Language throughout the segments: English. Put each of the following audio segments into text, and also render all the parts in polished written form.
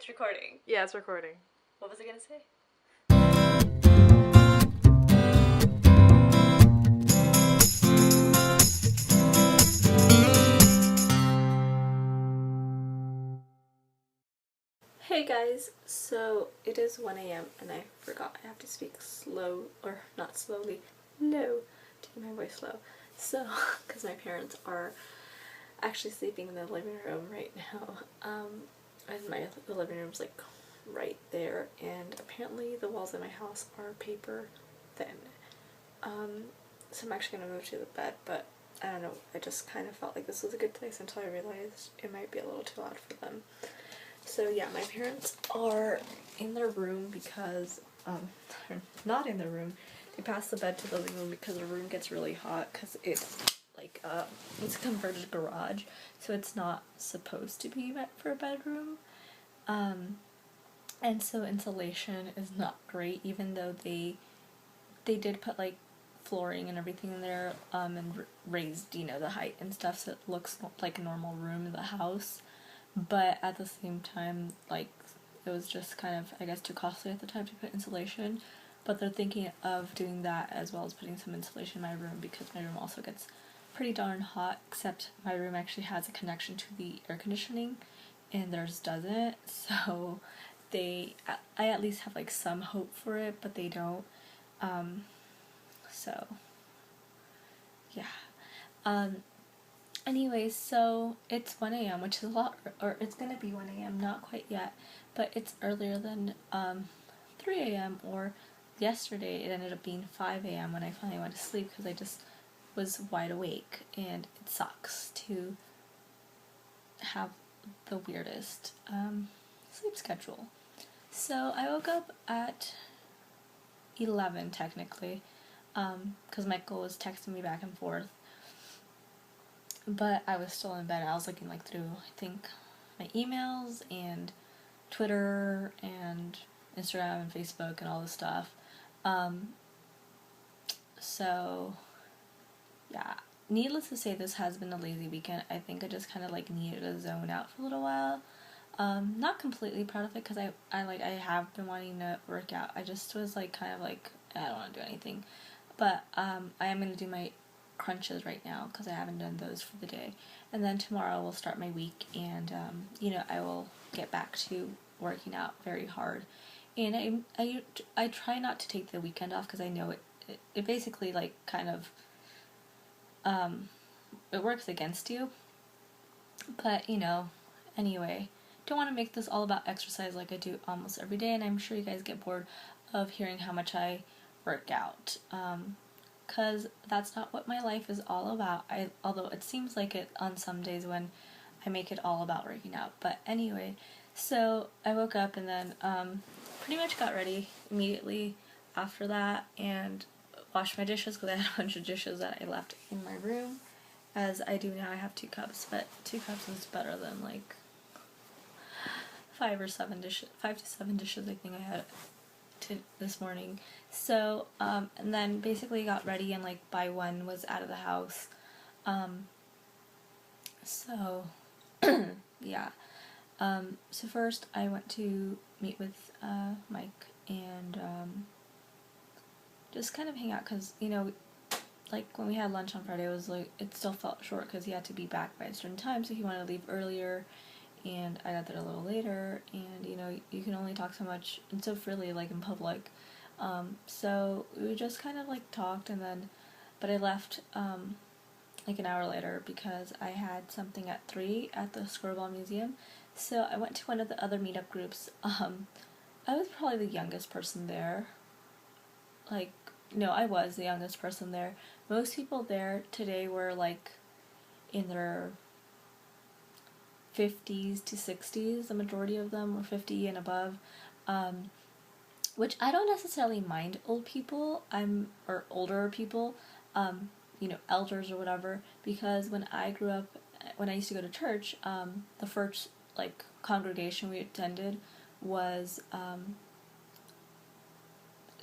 It's recording. Yeah, it's recording. What was I gonna say? Hey guys, so it is 1 a.m. and I forgot I have to speak slow, or not slowly, low, to keep my voice low. So, because my parents are actually sleeping in the living room right now, and the living room's like right there, and apparently the walls in my house are paper thin. So I'm actually gonna move to the bed, but I don't know, I just kind of felt like this was a good place until I realized it might be a little too loud for them. So yeah, my parents are in their room because, they're not in their room. They passed the bed to the living room because the room gets really hot because it's like, it's a converted garage, so it's not supposed to be meant for a bedroom. And so insulation is not great, even though they did put like flooring and everything in there, and raised, the height and stuff, so it looks like a normal room in the house. But at the same time, like, it was just kind of, I guess, too costly at the time to put insulation. But they're thinking of doing that as well as putting some insulation in my room, because my room also gets pretty darn hot, except my room actually has a connection to the air conditioning and theirs doesn't. So I at least have like some hope for it, but they don't. So yeah. Anyways, so it's 1 a.m., which is a lot, or it's gonna be 1 a.m., not quite yet, but it's earlier than 3 a.m., or yesterday it ended up being 5 a.m. when I finally went to sleep, because I just was wide awake, and it sucks to have the weirdest sleep schedule. So I woke up at 11, technically, because Michael was texting me back and forth. But I was still in bed. I was looking like through, I think, my emails and Twitter and Instagram and Facebook and all this stuff. So yeah, needless to say, this has been a lazy weekend. I think I just kind of like needed to zone out for a little while. Not completely proud of it, because I have been wanting to work out. I just was like kind of like, I don't want to do anything. But I am going to do my crunches right now, because I haven't done those for the day. And then tomorrow we'll start my week, and I will get back to working out very hard. And I try not to take the weekend off, because I know it basically like kind of it works against you. But anyway, don't want to make this all about exercise like I do almost every day, and I'm sure you guys get bored of hearing how much I work out. Because that's not what my life is all about. Although it seems like it on some days when I make it all about working out. But anyway, so I woke up and then pretty much got ready immediately after that, and washed my dishes, because I had a bunch of dishes that I left in my room. As I do now, I have 2 cups, but 2 cups is better than like 5 to 7 dishes I think I had this morning. So and then basically got ready, and like by 1 was out of the house. So yeah. So first I went to meet with Mike, and just kind of hang out, because like when we had lunch on Friday, it was like, it still felt short because he had to be back by a certain time, so he wanted to leave earlier, and I got there a little later, and you can only talk so much and so freely like in public. So we just kind of like talked, and then but I left like an hour later, because I had something at 3 at the Squirrel Museum. So I went to one of the other meetup groups. I was probably the youngest person there. Like, no, I was the youngest person there. Most people there today were like in their 50s to 60s. The majority of them were 50 and above, which I don't necessarily mind old people, or older people, elders or whatever, because when I grew up, when I used to go to church, the first like congregation we attended was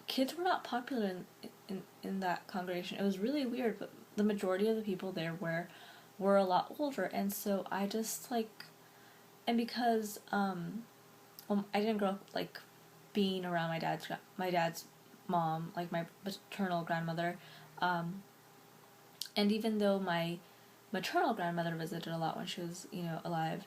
kids were not popular in that congregation. It was really weird, but the majority of the people there were a lot older, and so I just like, and because I didn't grow up like being around my dad's mom, like my paternal grandmother, and even though my maternal grandmother visited a lot when she was, alive,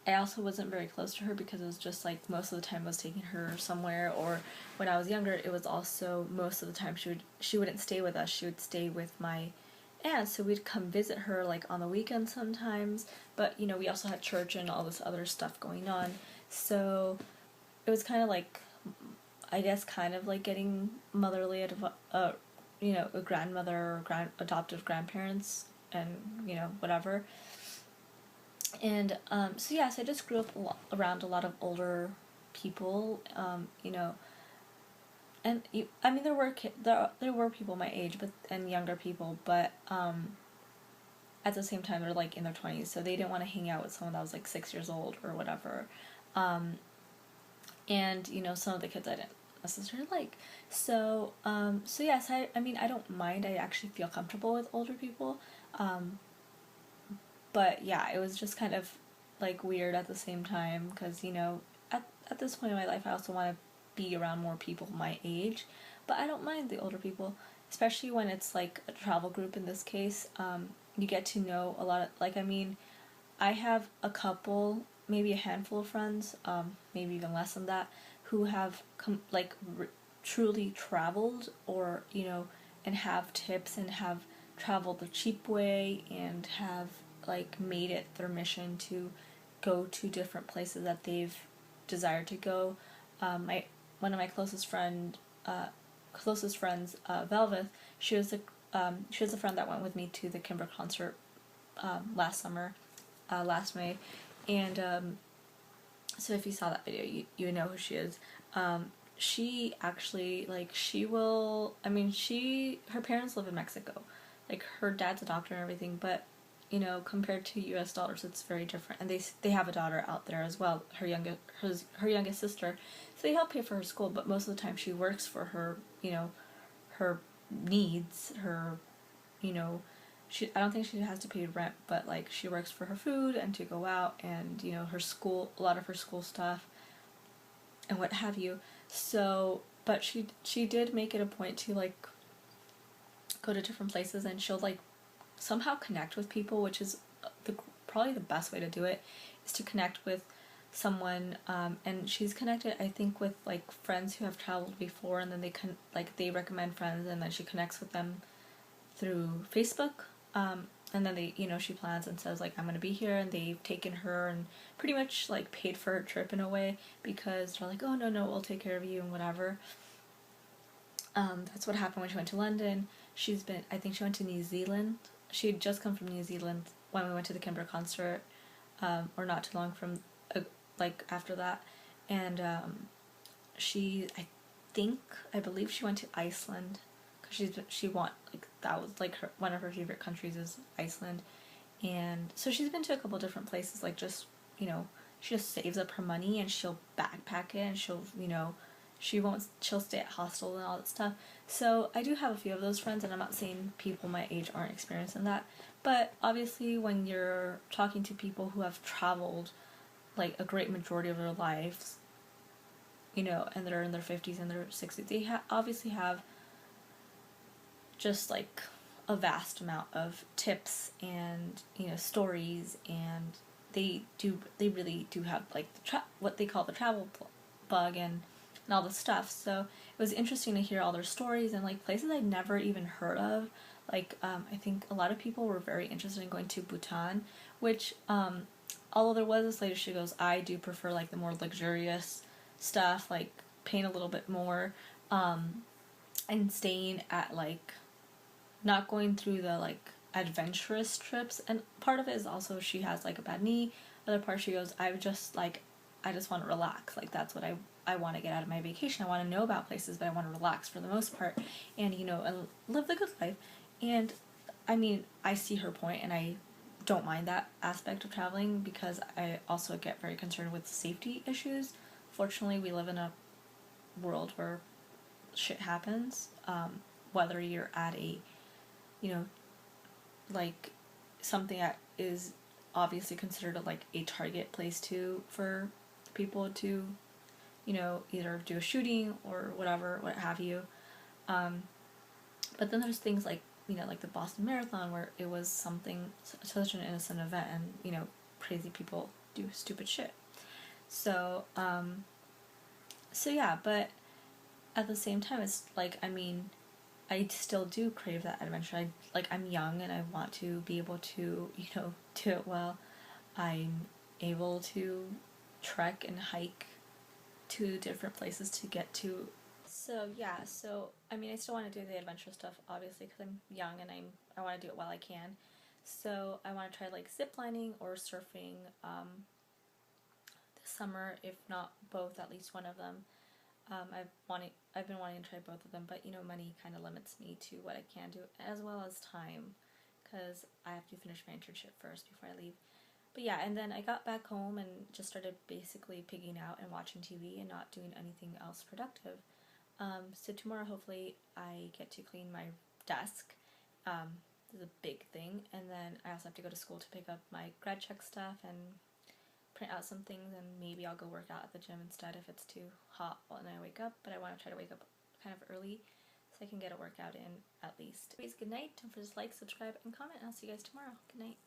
I also wasn't very close to her because it was just like most of the time I was taking her somewhere, or when I was younger, it was also most of the time she wouldn't stay with us. She would stay with my aunt, so we'd come visit her like on the weekends sometimes. But we also had church and all this other stuff going on, so it was kind of like, I guess, kind of like getting motherly a grandmother or adoptive grandparents, and whatever. And so yes, I just grew up around a lot of older people, and I mean there were people my age, and younger people, but at the same time they're like in their 20s, so they didn't want to hang out with someone that was like 6 years old or whatever, and some of the kids I didn't necessarily like. So yes, I mean I don't mind. I actually feel comfortable with older people. But yeah, it was just kind of like weird at the same time because, at this point in my life, I also want to be around more people my age. But I don't mind the older people, especially when it's like a travel group in this case. You get to know a lot of, like, I mean, I have a couple, maybe a handful of friends, maybe even less than that, who have truly traveled, or, and have tips and have traveled the cheap way and have like made it their mission to go to different places that they've desired to go. One of my closest friends, Velvet, she was a friend that went with me to the Kimber concert last summer, last May, and so if you saw that video, you know who she is. She actually, like, she will, I mean, her parents live in Mexico. Like, her dad's a doctor and everything, but, compared to US dollars, it's very different. And they have a daughter out there as well, her youngest sister. So they help pay for her school, but most of the time she works for her, her needs, her, I don't think she has to pay rent, but, like, she works for her food and to go out and, her school, a lot of her school stuff and what have you. So, but she did make it a point to, like, go to different places, and she'll, like, somehow connect with people, which is probably the best way to do it, is to connect with someone, and she's connected, I think, with, like, friends who have traveled before, and then they recommend friends, and then she connects with them through Facebook, and then she plans and says, like, I'm gonna be here, and they've taken her and pretty much, like, paid for her trip in a way, because they're like, oh, no, we'll take care of you and whatever. That's what happened when she went to London. I think she went to New Zealand. She had just come from New Zealand when we went to the Kimber concert, or not too long from, after that, and I believe she went to Iceland, because that was, like, one of her favorite countries is Iceland, and so she's been to a couple different places, like, just, she just saves up her money and she'll backpack it, and she'll stay at hostels and all that stuff. So I do have a few of those friends, and I'm not saying people my age aren't experiencing that, but obviously when you're talking to people who have traveled, like, a great majority of their lives, and they're in their 50s and their 60s, they obviously have just, like, a vast amount of tips and, stories, and they really do have, like, what they call the travel bug, and all this stuff. So it was interesting to hear all their stories and, like, places I'd never even heard of. Like, I think a lot of people were very interested in going to Bhutan, which, although there was this lady, she goes, I do prefer, like, the more luxurious stuff, like, paying a little bit more, and staying at, like, not going through the, like, adventurous trips. And part of it is also she has, like, a bad knee. Other part, she goes, I just want to relax. Like, that's what I want to get out of my vacation. I want to know about places, but I want to relax for the most part, and, and live the good life. And, I mean, I see her point, and I don't mind that aspect of traveling, because I also get very concerned with safety issues. Fortunately, we live in a world where shit happens, whether you're at a, like, something that is obviously considered a target place for people to, you know, either do a shooting or whatever, what have you. But then there's things like, you know, like the Boston Marathon, where it was something, such an innocent event, and, you know, crazy people do stupid shit. So, so yeah, but at the same time, it's like, I mean, I still do crave that adventure. I'm young and I want to be able to, you know, do it while I'm able to trek and hike to different places to get to. So yeah, so I mean, I still want to do the adventure stuff, obviously, because I'm young and I want to do it while I can. So I want to try like zip lining or surfing this summer, if not both, at least one of them. I've been wanting to try both of them, but you know, money kind of limits me to what I can do, as well as time, because I have to finish my internship first before I leave. But yeah, and then I got back home and just started basically pigging out and watching TV and not doing anything else productive. So tomorrow, hopefully, I get to clean my desk. This is a big thing, and then I also have to go to school to pick up my grad check stuff and print out some things, and maybe I'll go work out at the gym instead if it's too hot when I wake up, but I want to try to wake up kind of early so I can get a workout in at least. Anyways, good night. Don't forget to like, subscribe, and comment, and I'll see you guys tomorrow. Good night.